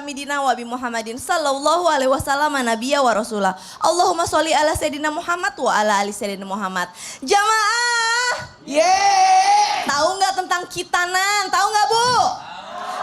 Hamidina wa bi Muhammadin sallallahu alaihi wasallam nabiyya wa rasulah. Allahumma sholli ala Sayyidina Muhammad wa ala ali Sayyidina Muhammad. Jamaah. Yeay. Tahu nggak tentang khitanan? Tahu nggak Bu?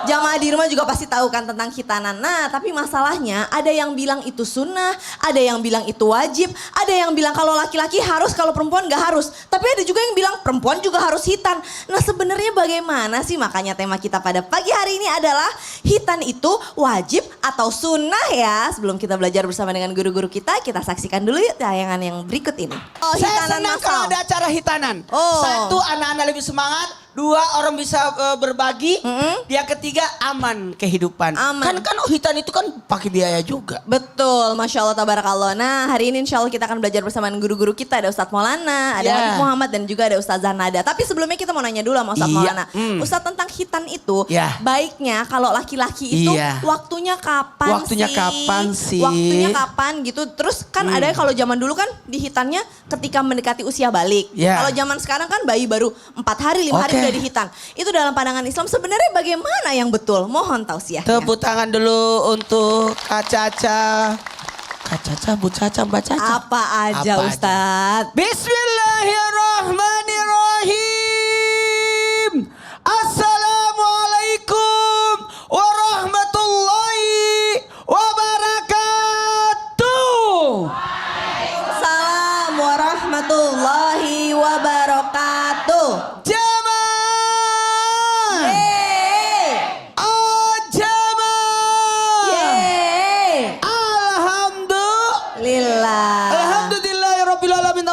Jamaah di rumah juga pasti tahu kan tentang khitanan. Nah, tapi masalahnya ada yang bilang itu sunnah, ada yang bilang itu wajib, ada yang bilang kalau laki-laki harus, kalau perempuan gak harus. Tapi ada juga yang bilang perempuan juga harus khitan. Nah, sebenarnya bagaimana sih? Makanya tema kita pada pagi hari ini adalah khitan itu wajib atau sunnah ya. Sebelum kita belajar bersama dengan guru-guru kita saksikan dulu yuk tayangan yang berikut ini. Oh, Saya senang kalau ada acara hitanan. Oh. Satu, anak-anak lebih semangat. Dua, orang bisa berbagi. Yang ketiga, aman kehidupan. Aman. Kan hitan itu kan pakai biaya juga. Betul, Masya Allah, tabarakallah. Nah, hari ini insya Allah kita akan belajar bersama guru-guru kita. Ada Ustadz Maulana, ada Habib Muhammad, dan juga ada Ustazah Nada. Tapi sebelumnya kita mau nanya dulu sama Ustadz Maulana. Ustadz, tentang khitan itu, baiknya kalau laki-laki itu waktunya kapan Waktunya kapan sih? Waktunya kapan gitu. Terus kan ada kalau zaman dulu kan di khitannya ketika mendekati usia balik. Kalau zaman sekarang kan bayi baru 4 hari, 5 hari udah dihitan. Itu dalam pandangan Islam sebenarnya bagaimana yang betul? Mohon tausiahnya. Tepuk tangan dulu untuk Kak Caca. Kak Caca, Bu Caca, Mbak Caca. Apa aja Ustadz? Bismillahirrahmanirrahim. Assalamualaikum warahmatullahi wabarakatuh. Waalaikumsalam warahmatullahi wabarakatuh.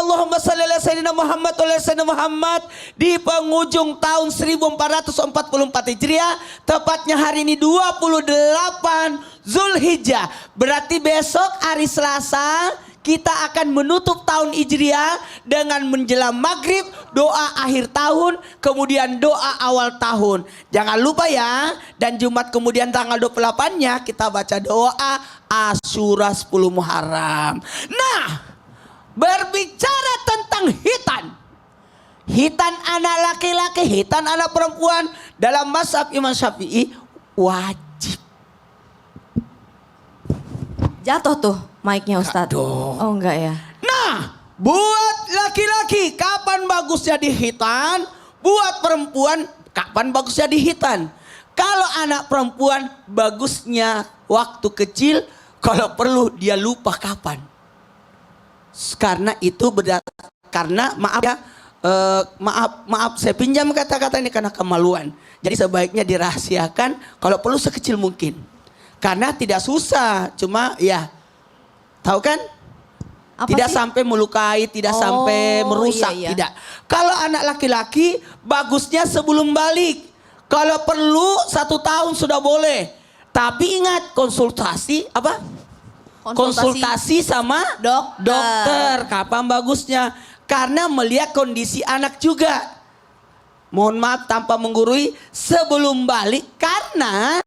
Allahumma salli ala Sayyidina Muhammad wa ala Sayyidina Muhammad. Di penghujung tahun 1444 Hijriah, tepatnya hari ini 28 Zulhijjah. Berarti besok hari Selasa kita akan menutup tahun Hijriah dengan menjelang maghrib, doa akhir tahun, kemudian doa awal tahun. Jangan lupa ya, dan Jumat kemudian tanggal 28-nya kita baca doa Asyura 10 Muharram. Nah, berbicara tentang hitan. Hitan anak laki-laki, hitan anak perempuan. Dalam mazhab Imam Syafi'i wajib. Jatuh tuh mic-nya Ustadz. Oh enggak ya. Nah, buat laki-laki kapan bagusnya dihitan? Buat perempuan kapan bagusnya dihitan? Kalau anak perempuan bagusnya waktu kecil, kalau perlu dia lupa kapan. Karena itu karena maaf ya, maaf saya pinjam kata-kata ini karena kemaluan. Jadi sebaiknya dirahasiakan, kalau perlu sekecil mungkin. Karena tidak susah, cuma ya tahu kan? Tidak sampai melukai, tidak sampai merusak, tidak. Kalau anak laki-laki bagusnya sebelum balik. Kalau perlu 1 tahun sudah boleh. Tapi ingat konsultasi apa? Konsultasi sama dokter. Kapan bagusnya? Karena melihat kondisi anak juga. Mohon maaf tanpa menggurui, sebelum balik. Karena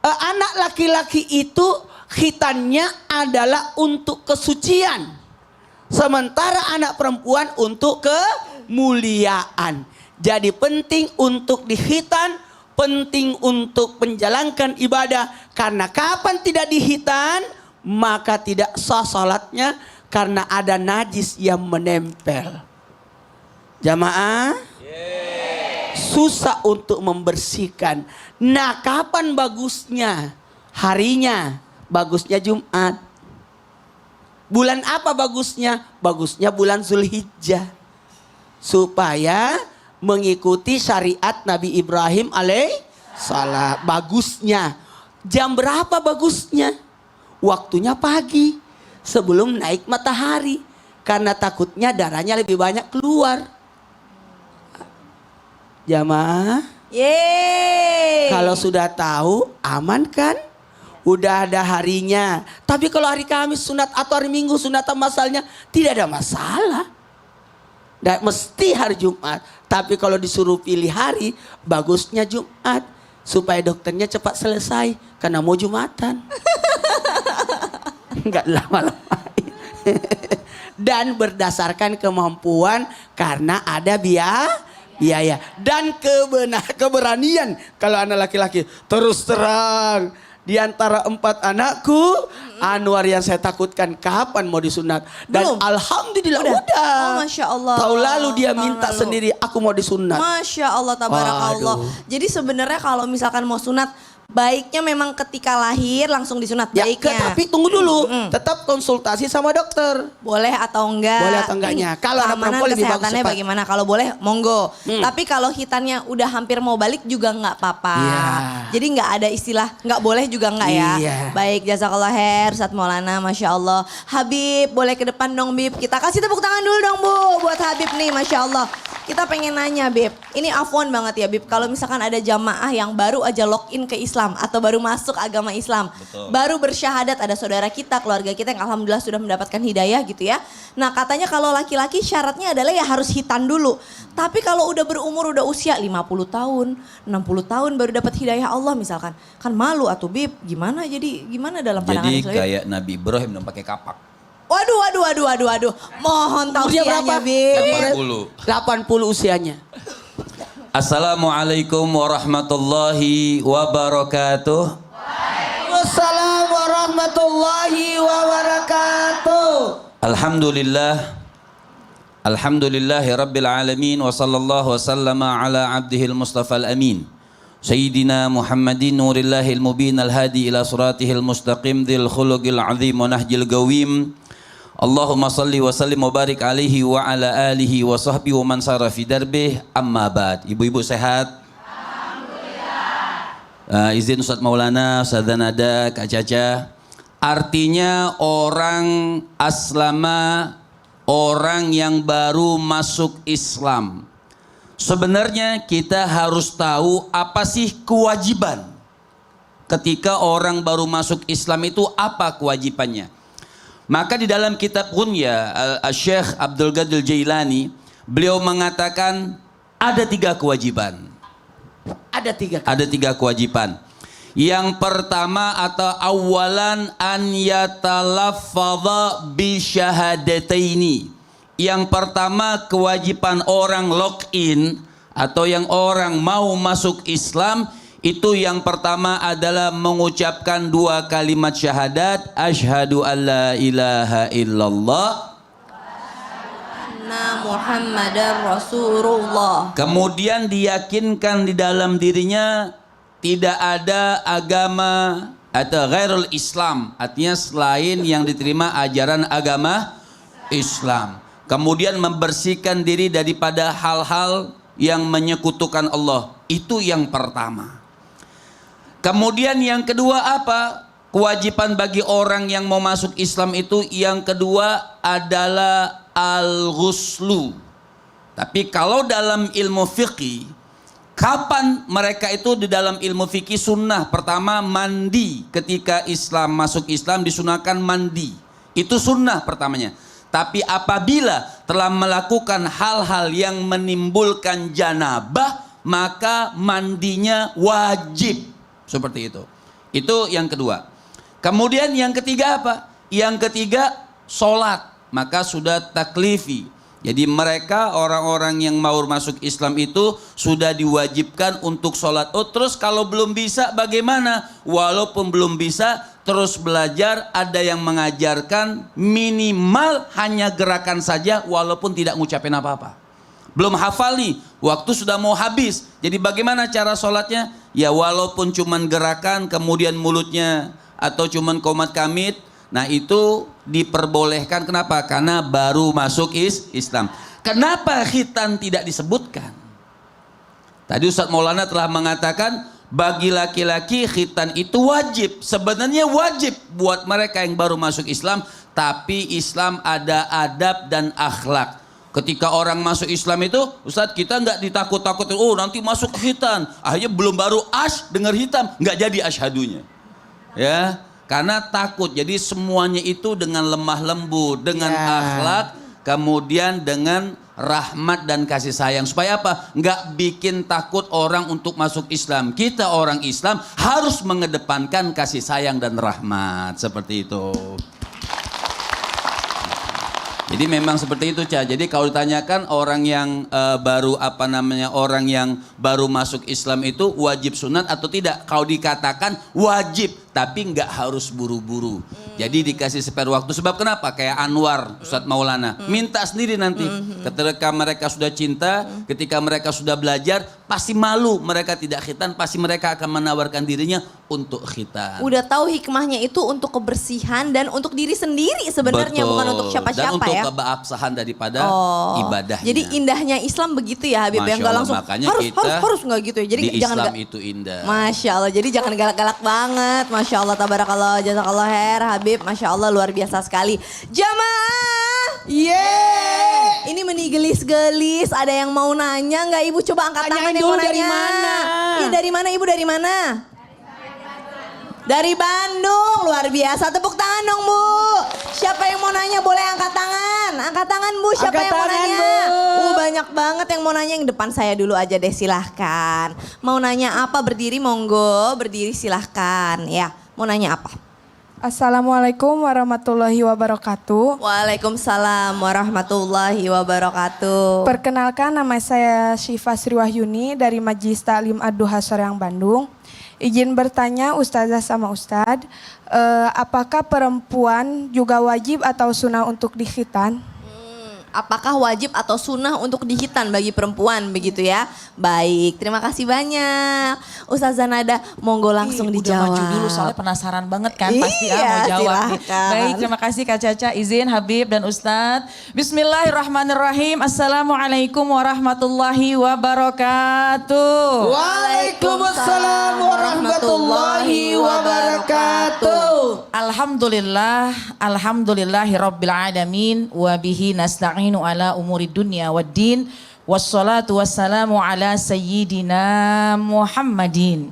anak laki-laki itu khitannya adalah untuk kesucian. Sementara anak perempuan untuk kemuliaan. Jadi penting untuk dihitan, penting untuk menjalankan ibadah. Karena kapan tidak dihitan, maka tidak sah salatnya karena ada najis yang menempel. Jamaah, susah untuk membersihkan. Nah, kapan bagusnya? Harinya, bagusnya Jumat. Bulan apa bagusnya? Bagusnya bulan Zulhijjah. Supaya mengikuti syariat Nabi Ibrahim alaihissalam. Bagusnya. Jam berapa bagusnya? Waktunya pagi, sebelum naik matahari. Karena takutnya darahnya lebih banyak keluar. Jamaah, kalau sudah tahu, aman kan? Udah ada harinya. Tapi kalau hari Kamis sunat atau hari Minggu sunat masalahnya, tidak ada masalah. Dan mesti hari Jumat. Tapi kalau disuruh pilih hari, bagusnya Jumat. Supaya dokternya cepat selesai. Karena mau Jumatan. Enggak lama-lama. Dan berdasarkan kemampuan karena ada biaya dan keberanian. Kalau anak laki-laki terus terang di antara 4 anakku, Anwar yang saya takutkan kapan mau disunat. Dan Belum? alhamdulillah udah. Oh, Masya Allah. Tahun lalu dia Tahun minta lalu. sendiri, aku mau disunat. Masya Allah, tabarakallah. Waduh. Jadi sebenarnya kalau misalkan mau sunat, baiknya memang ketika lahir langsung disunat. Ya, Baiknya. tapi tunggu dulu, tetap konsultasi sama dokter. Boleh atau enggak? Boleh atau enggaknya. Kalau anak Keamanan perempuan lebih bagus kesehatannya cepat. bagaimana? Kalau boleh, monggo. Tapi kalau hitannya udah hampir mau balik juga nggak apa-apa. Iya. Jadi nggak ada istilah nggak boleh juga nggak ya. Iya. Baik, jazakallah khair, Ustadz Maulana, Masya Allah. Habib, boleh ke depan dong Bib. Kita kasih tepuk tangan dulu dong Bu buat Habib nih, Masya Allah. Kita pengen nanya Bib, ini afwan banget ya Bib. Kalau misalkan ada jamaah yang baru aja login ke Islam atau baru masuk agama Islam. Betul. Baru bersyahadat, ada saudara kita, keluarga kita yang alhamdulillah sudah mendapatkan hidayah gitu ya. Nah katanya kalau laki-laki syaratnya adalah ya harus hitan dulu. Tapi kalau udah berumur, udah usia 50 tahun, 60 tahun baru dapat hidayah Allah misalkan. Kan malu atuh Bib, gimana dalam pandangan Jadi Islam? Bib? kayak Nabi Ibrahim yang pakai kapak. Waduh. Mohon Umurnya tausiahnya berapa? Bib. 80. 80 usianya. Assalamualaikum warahmatullahi wabarakatuh. Wassalamualaikum warahmatullahi wabarakatuh. Alhamdulillahi rabbil alamin wa sallallahu wa sallama ala abdihil mustafa al-amin. Sayyidina Muhammadin nurillahil mubin al-hadi ila suratihil mustaqim dhil khuluqil azim wa nahjil gawim. Allahumma salli wa sallim wa barik alaihi wa ala alihi wa sahbihi wa man sara fi darbih, amma ba'd. Ibu-ibu sehat? Alhamdulillah. Izin Ustadz Maulana, Ustadzah Nada, Kak Caca. Artinya orang aslama, orang yang baru masuk Islam. Sebenarnya kita harus tahu apa sih kewajiban. Ketika orang baru masuk Islam itu apa kewajibannya. Maka di dalam kitab Ghunya Syekh Abdul Qadir Jailani, beliau mengatakan ada 3 kewajiban. Ada 3 kewajiban. Yang pertama atau awalan an yatalaffadha bi syahadataini. Yang pertama kewajiban orang login atau yang orang mau masuk Islam itu yang pertama adalah mengucapkan 2 kalimat syahadat, asyhadu alla ilaha illallah Anna Muhammadar Rasulullah. Kemudian diyakinkan di dalam dirinya tidak ada agama atau ghairul Islam, artinya selain yang diterima ajaran agama Islam. Kemudian membersihkan diri daripada hal-hal yang menyekutukan Allah. Itu yang pertama. Kemudian yang kedua apa? Kewajiban bagi orang yang mau masuk Islam itu yang kedua adalah al-ghuslu. Tapi kalau dalam ilmu fikih, kapan mereka itu di dalam ilmu fikih sunnah? Pertama mandi. Ketika Islam masuk Islam disunahkan mandi. Itu sunnah pertamanya. Tapi apabila telah melakukan hal-hal yang menimbulkan janabah, maka mandinya wajib. Seperti itu. Itu yang kedua. Kemudian yang ketiga apa? Yang ketiga sholat. Maka sudah taklifi. Jadi mereka orang-orang yang mau masuk Islam itu sudah diwajibkan untuk sholat. Oh terus kalau belum bisa bagaimana? Walaupun belum bisa terus belajar, ada yang mengajarkan minimal hanya gerakan saja walaupun tidak ngucapin apa-apa. Belum hafal nih, waktu sudah mau habis. Jadi bagaimana cara sholatnya? Ya walaupun cuman gerakan kemudian mulutnya atau cuman qomat kamit. Nah itu diperbolehkan. Kenapa? Karena baru masuk Islam. Kenapa khitan tidak disebutkan? Tadi Ustadz Maulana telah mengatakan bagi laki-laki khitan itu wajib. Sebenarnya wajib buat mereka yang baru masuk Islam. Tapi Islam ada adab dan akhlak. Ketika orang masuk Islam itu, Ustadz kita nggak ditakut-takutin, oh nanti masuk khitan. Akhirnya belum baru dengar hitam, nggak jadi ashadunya. Ya, karena takut. Jadi semuanya itu dengan lemah lembut, dengan akhlak, kemudian dengan rahmat dan kasih sayang. Supaya apa? Nggak bikin takut orang untuk masuk Islam. Kita orang Islam harus mengedepankan kasih sayang dan rahmat. Seperti itu. Jadi memang seperti itu, Ca. Jadi kalau ditanyakan orang yang orang yang baru masuk Islam itu wajib sunat atau tidak? Kalau dikatakan wajib, tapi nggak harus buru-buru. Jadi dikasih spare waktu. Sebab kenapa? Kayak Anwar, Ustadz Maulana. Minta sendiri nanti. Ketika mereka sudah cinta, ketika mereka sudah belajar, pasti malu mereka tidak khitan, pasti mereka akan menawarkan dirinya untuk khitan. Udah tahu hikmahnya itu untuk kebersihan dan untuk diri sendiri sebenarnya, bukan untuk Dan siapa-siapa untuk ya. keabsahan daripada ibadahnya. Jadi indahnya Islam begitu ya Habib, Masya yang nggak Allah, langsung makanya harus nggak gitu ya. Jadi di jangan Islam nggak- itu indah. Masya Allah, jadi jangan galak-galak banget. Masya Allah, tabarakallah, jazakallah khair Habib. Masya Allah, luar biasa sekali. Jamaah, ini menigelis-gelis. Ada yang mau nanya nggak Ibu? Coba angkat tangan Tanyain yang mau dulu, dari nanya. mana? Iya, dari mana Ibu, dari mana? Dari Bandung, luar biasa. Tepuk tangan dong Bu. Siapa yang mau nanya boleh angkat tangan. Angkat tangan Bu, siapa Angkat yang mau tangan, nanya? Bu. Banyak banget yang mau nanya. Yang depan saya dulu aja deh, silahkan. Mau nanya apa, berdiri monggo, berdiri silahkan. Ya, mau nanya apa? Assalamualaikum warahmatullahi wabarakatuh. Waalaikumsalam warahmatullahi wabarakatuh. Perkenalkan, nama saya Syifa Sriwahyuni dari Majelis Taklim Ad-Duha Soreang Bandung. Izin bertanya Ustazah sama Ustadz, apakah perempuan juga wajib atau sunnah untuk dikhitan? Apakah wajib atau sunnah untuk dihitan bagi perempuan begitu ya? Baik, terima kasih banyak. Ustazah Nada, monggo langsung Udah dijawab. maju dulu soalnya penasaran banget kan pasti Iya, mau jawab nih. silakan. Baik, terima kasih Kak Caca, izin Habib dan Ustadz. Bismillahirrahmanirrahim. Assalamualaikum warahmatullahi wabarakatuh. Waalaikumsalam warahmatullahi wabarakatuh. Alhamdulillahi rabbil alamin wa bihi nasta'inu ala umuri dunya waddin wassalatu wassalamu ala sayyidina Muhammadin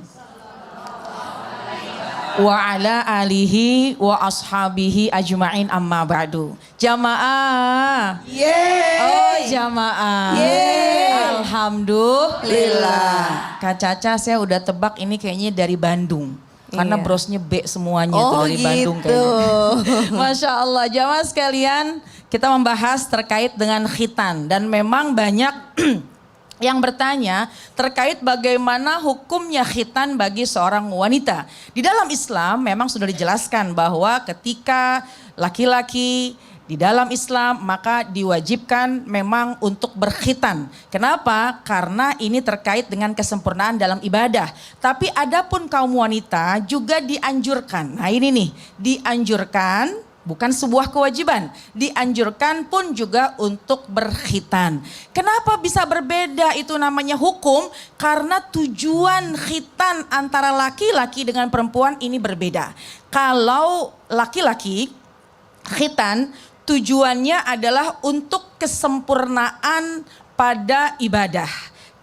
wa ala alihi wa ashabihi ajma'in amma ba'du. Jamaah. Oh jamaah. Alhamdulillah. Kak Caca, saya udah tebak ini kayaknya dari Bandung. Karena Iya. brosnya B semuanya Oh, tuh dari Bandung gitu. kayaknya. Masya Allah, jamaah sekalian, kita membahas terkait dengan khitan. Dan memang banyak yang bertanya terkait bagaimana hukumnya khitan bagi seorang wanita. Di dalam Islam memang sudah dijelaskan bahwa ketika laki-laki di dalam Islam maka diwajibkan memang untuk berkhitan. Kenapa? Karena ini terkait dengan kesempurnaan dalam ibadah. Tapi adapun kaum wanita juga dianjurkan. Nah ini nih, dianjurkan bukan sebuah kewajiban. Dianjurkan pun juga untuk berkhitan. Kenapa bisa berbeda itu namanya hukum? Karena tujuan khitan antara laki-laki dengan perempuan ini berbeda. Kalau laki-laki khitan tujuannya adalah untuk kesempurnaan pada ibadah.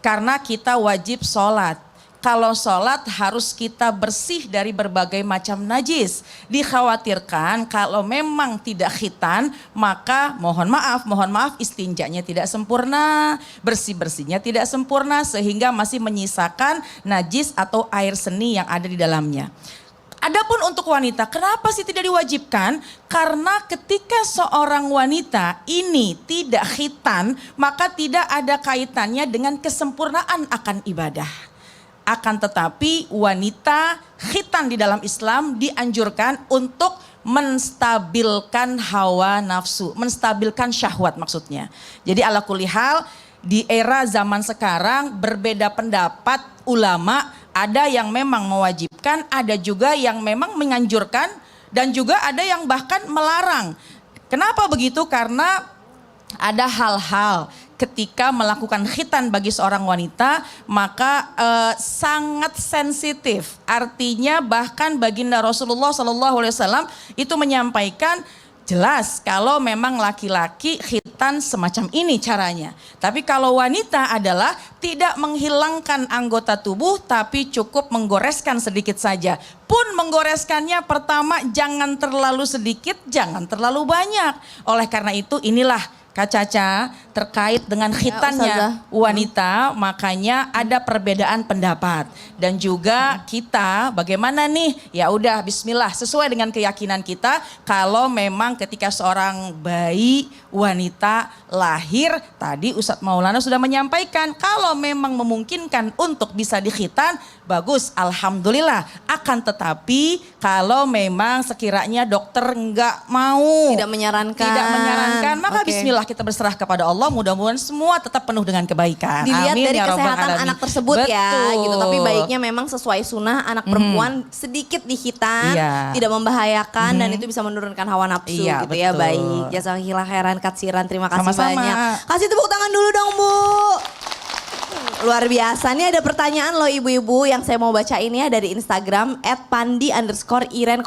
Karena kita wajib sholat. Kalau sholat harus kita bersih dari berbagai macam najis. Dikhawatirkan kalau memang tidak khitan, maka mohon maaf istinjanya tidak sempurna, bersih-bersihnya tidak sempurna sehingga masih menyisakan najis atau air seni yang ada di dalamnya. Adapun untuk wanita, kenapa sih tidak diwajibkan? Karena ketika seorang wanita ini tidak khitan, maka tidak ada kaitannya dengan kesempurnaan akan ibadah. Akan tetapi wanita khitan di dalam Islam dianjurkan untuk menstabilkan hawa nafsu, menstabilkan syahwat maksudnya. Jadi ala kulli hal di era zaman sekarang berbeda pendapat ulama. Ada yang memang mewajibkan, ada juga yang memang menganjurkan, dan juga ada yang bahkan melarang. Kenapa begitu? Karena ada hal-hal ketika melakukan khitan bagi seorang wanita, maka sangat sensitif. Artinya bahkan baginda Rasulullah SAW itu menyampaikan, jelas kalau memang laki-laki khitan semacam ini caranya. Tapi kalau wanita adalah tidak menghilangkan anggota tubuh tapi cukup menggoreskan sedikit saja. Pun menggoreskannya pertama jangan terlalu sedikit, jangan terlalu banyak. Oleh karena itu inilah Kak Caca, terkait dengan khitannya wanita, makanya ada perbedaan pendapat. Dan juga kita bagaimana nih? Ya udah bismillah, sesuai dengan keyakinan kita, kalau memang ketika seorang bayi wanita lahir, tadi Ustadz Maulana sudah menyampaikan, kalau memang memungkinkan untuk bisa dikhitan, bagus, alhamdulillah. Akan tetapi kalau memang sekiranya dokter nggak mau, Tidak menyarankan. maka Oke. bismillah kita berserah kepada Allah, mudah-mudahan semua tetap penuh dengan kebaikan. Dilihat Amin dari ya Rabbal kesehatan Alamin. anak tersebut ya Betul. gitu. Tapi baiknya memang sesuai sunnah, anak perempuan sedikit dihitan, Iya. tidak membahayakan dan itu bisa menurunkan hawa nafsu Iya, gitu ya. betul. Baik, jazakallah khairan katsiran, terima kasih Sama-sama. banyak. Kasih tepuk tangan dulu dong Bu. Luar biasa, nih ada pertanyaan loh ibu-ibu yang saya mau baca ini ya dari Instagram @pandi_iren01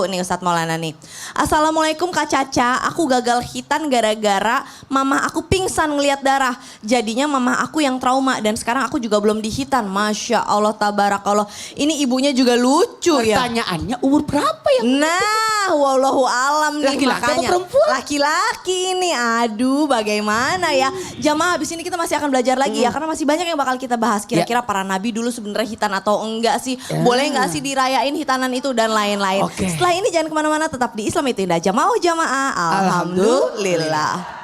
nih Ustadz Maulana nih. Assalamualaikum Kak Caca, aku gagal khitan gara-gara mama aku pingsan ngelihat darah. Jadinya mama aku yang trauma dan sekarang aku juga belum dihitan. Masya Allah tabarakallah. Ini ibunya juga lucu ya. Pertanyaannya umur berapa ya? Nah, wallahu alam nih Laki-laki atau makanya. perempuan? Laki-laki nih, aduh bagaimana ya. Jamaah habis ini kita masih akan belajar lagi ya, karena masih banyak yang bakal kita bahas. Kira-kira para nabi dulu sebenarnya hitan atau enggak sih? Boleh enggak sih dirayain hitanan itu dan lain-lain. Oke. Setelah ini jangan kemana-mana, tetap di Islam itu Indah. Jamaah, jamaah. Alhamdulillah.